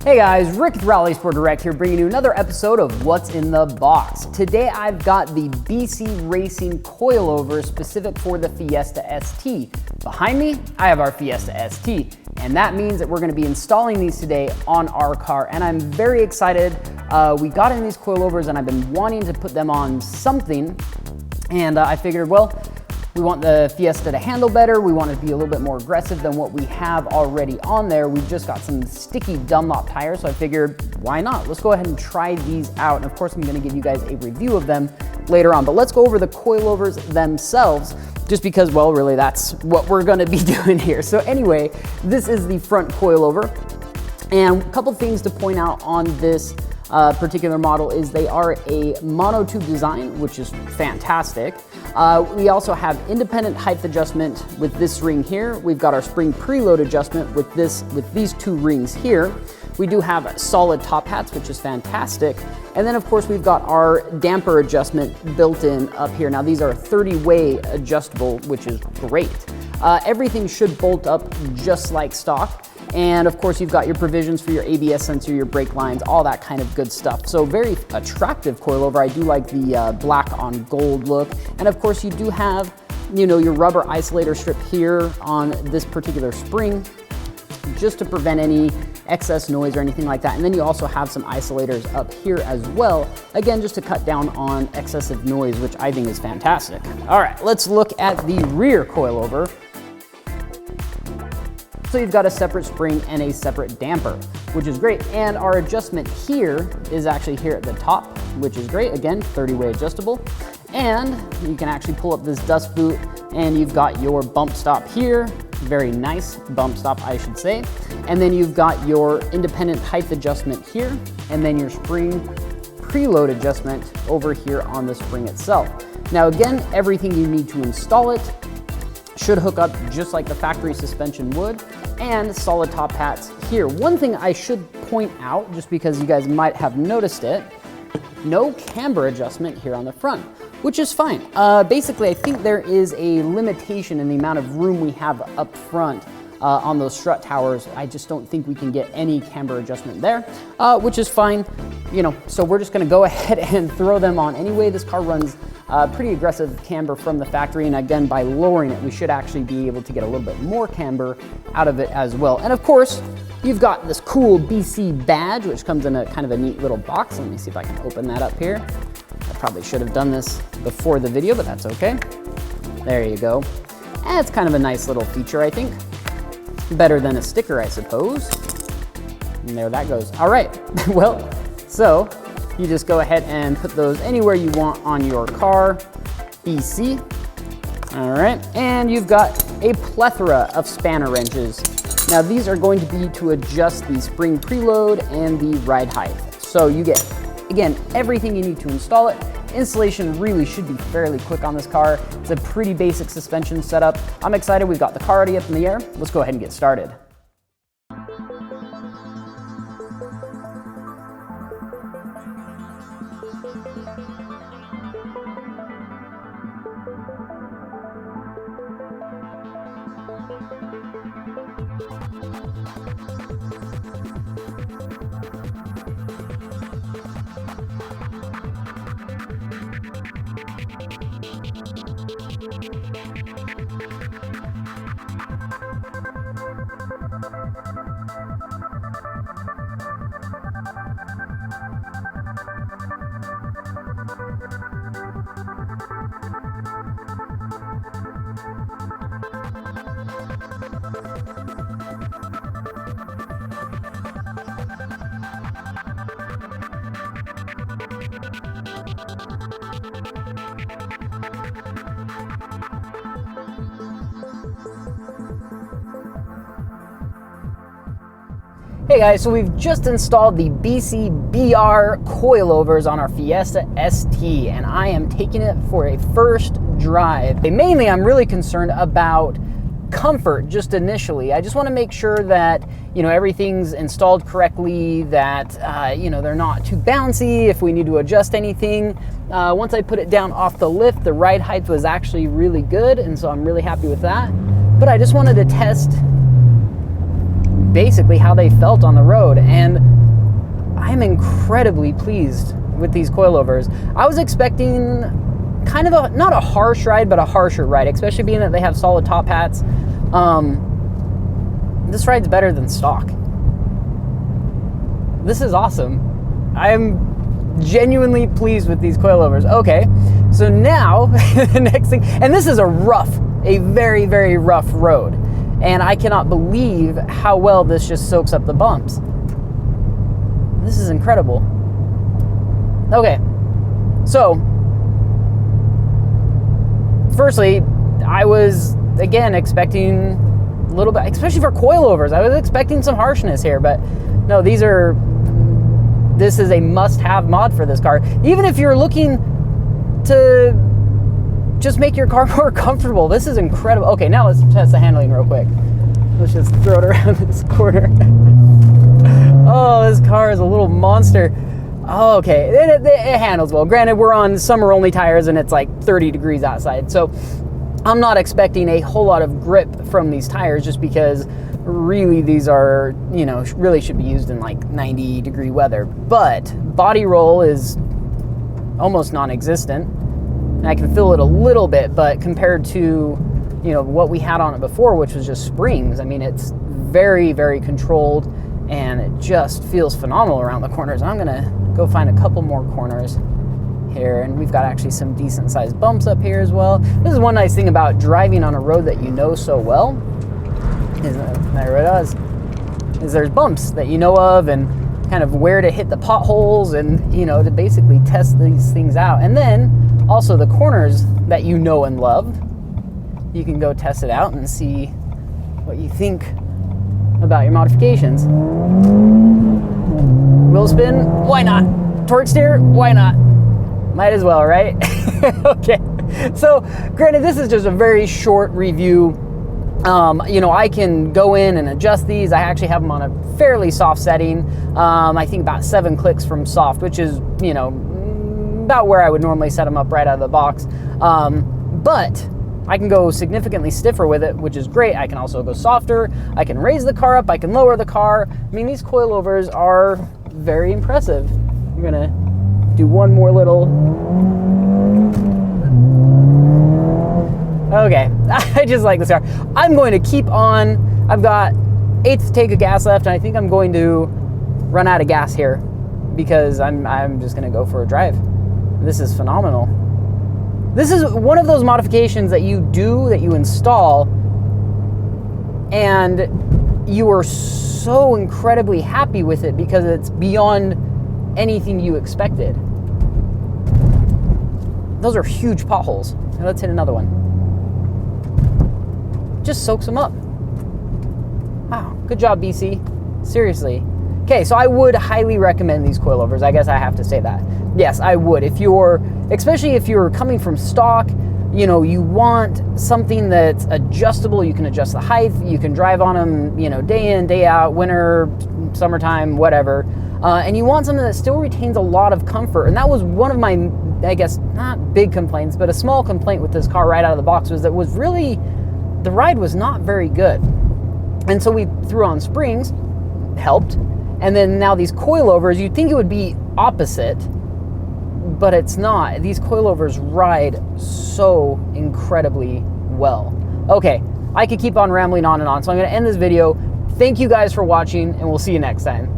Hey guys, Rick with Rally Sport Direct here, bringing you another episode of What's in the Box. Today I've got the BC Racing Coilovers specific for the Fiesta ST. Behind me, I have our Fiesta ST, and that means that we're going to be installing these today on our car, and I'm very excited. We got in these coilovers and I've been wanting to put them on something, and I figured, well, we want the Fiesta to handle better. We want it to be a little bit more aggressive than what we have already on there. We've just got some sticky Dunlop tires, so I figured, why not? Let's go ahead and try these out. And of course, I'm gonna give you guys a review of them later on. But let's go over the coilovers themselves, just because, well, really that's what we're gonna be doing here. So anyway, this is the front coilover. And a couple things to point out on this particular model is they are a monotube design, which is fantastic. We also have independent height adjustment with this ring here. We've got our spring preload adjustment with these two rings here. We do have solid top hats, which is fantastic. And then of course we've got our damper adjustment built in up here. Now these are 30-way adjustable, which is great. Everything should bolt up just like stock. And of course you've got your provisions for your ABS sensor, your brake lines, all that kind of good stuff. So very attractive coilover. I do like the black on gold look. And of course you do have, you know, your rubber isolator strip here on this particular spring, just to prevent any excess noise or anything like that. And then you also have some isolators up here as well, again, just to cut down on excessive noise, which I think is fantastic. All right, let's look at the rear coilover. So you've got a separate spring and a separate damper, which is great. And our adjustment here is actually here at the top, which is great. Again, 30-way adjustable. And you can actually pull up this dust boot and you've got your bump stop here. Very nice bump stop, I should say. And then you've got your independent height adjustment here, and then your spring preload adjustment over here on the spring itself. Now again, everything you need to install it should hook up just like the factory suspension would, and solid top hats here. One thing I should point out, just because you guys might have noticed it, no camber adjustment here on the front, which is fine. Basically, I think there is a limitation in the amount of room we have up front on those strut towers. I just don't think we can get any camber adjustment there, which is fine. You know, so we're just gonna go ahead and throw them on anyway. This car runs pretty aggressive camber from the factory, and again, by lowering it, we should actually be able to get a little bit more camber out of it as well. And of course, you've got this cool BC badge, which comes in a kind of a neat little box. Let me see if I can open that up here. I probably should have done this before the video, but that's okay. There you go. And it's kind of a nice little feature, I think. Better than a sticker, I suppose. And there that goes. All right, well, so you just go ahead and put those anywhere you want on your car. BC. All right, and you've got a plethora of spanner wrenches. Now these are going to be to adjust the spring preload and the ride height. So you get, again, everything you need to install it. Installation really should be fairly quick on this car. It's a pretty basic suspension setup. I'm excited. We've got the car already up in the air. Let's go ahead and get started. Hey guys, so we've just installed the BC BR Coilovers on our Fiesta ST, and I am taking it for a first drive. Mainly, I'm really concerned about comfort just initially. I just want to make sure that, you know, everything's installed correctly, that, you know, they're not too bouncy if we need to adjust anything. Once I put it down off the lift, the ride height was actually really good, and so I'm really happy with that. But I just wanted to test basically how they felt on the road, and I'm incredibly pleased with these coilovers. I was expecting kind of a, not a harsh ride, but a harsher ride, especially being that they have solid top hats. This ride's better than stock. This is awesome. I'm genuinely pleased with these coilovers. Okay, so now the next thing, and this is a very, very rough road, and I cannot believe how well this just soaks up the bumps. This is incredible. Okay, so firstly, I was again expecting a little bit, especially for coilovers, I was expecting some harshness here, but no, this is a must-have mod for this car. Even if you're looking to just make your car more comfortable, this is incredible. Okay, now let's test the handling real quick. Let's just throw it around this corner. Oh, this car is a little monster. Oh, okay, it handles well. Granted, we're on summer-only tires and it's like 30 degrees outside, so I'm not expecting a whole lot of grip from these tires just because really these are, you know, really should be used in like 90-degree weather. But body roll is almost non-existent. And I can feel it a little bit, but compared to, you know, what we had on it before, which was just springs, I mean, it's very, very controlled and it just feels phenomenal around the corners. I'm gonna go find a couple more corners here, and we've got actually some decent sized bumps up here as well. This is one nice thing about driving on a road that you know so well, is there's bumps that you know of and kind of where to hit the potholes and, you know, to basically test these things out. And then also the corners that you know and love, you can go test it out and see what you think about your modifications. Wheel spin, why not? Torque steer, why not? Might as well, right? Okay, so granted, this is just a very short review. You know, I can go in and adjust these. I actually have them on a fairly soft setting. I think about 7 clicks from soft, which is, you know, about where I would normally set them up right out of the box. But I can go significantly stiffer with it, which is great. I can also go softer. I can raise the car up. I can lower the car. I mean, these coilovers are very impressive. I'm gonna do one more little. Okay, I just like this car. I'm going to keep on. I've got 1/8 tank of gas left, and I think I'm going to run out of gas here because I'm just gonna go for a drive. This is phenomenal. This is one of those modifications that you do, that you install, and you are so incredibly happy with it because it's beyond anything you expected. Those are huge potholes. Now let's hit another one. Just soaks them up. Wow, good job, BC. Seriously. Okay, so I would highly recommend these coilovers. I guess I have to say that. Yes, I would. Especially if you're coming from stock, you know, you want something that's adjustable. You can adjust the height. You can drive on them, you know, day in, day out, winter, summertime, whatever. And you want something that still retains a lot of comfort. And that was one of my, I guess, not big complaints, but a small complaint with this car right out of the box was that was really, the ride was not very good. And so we threw on springs, helped. And then now these coilovers, you'd think it would be opposite, but it's not. These coilovers ride so incredibly well. Okay, I could keep on rambling on and on, so I'm gonna end this video. Thank you guys for watching, and we'll see you next time.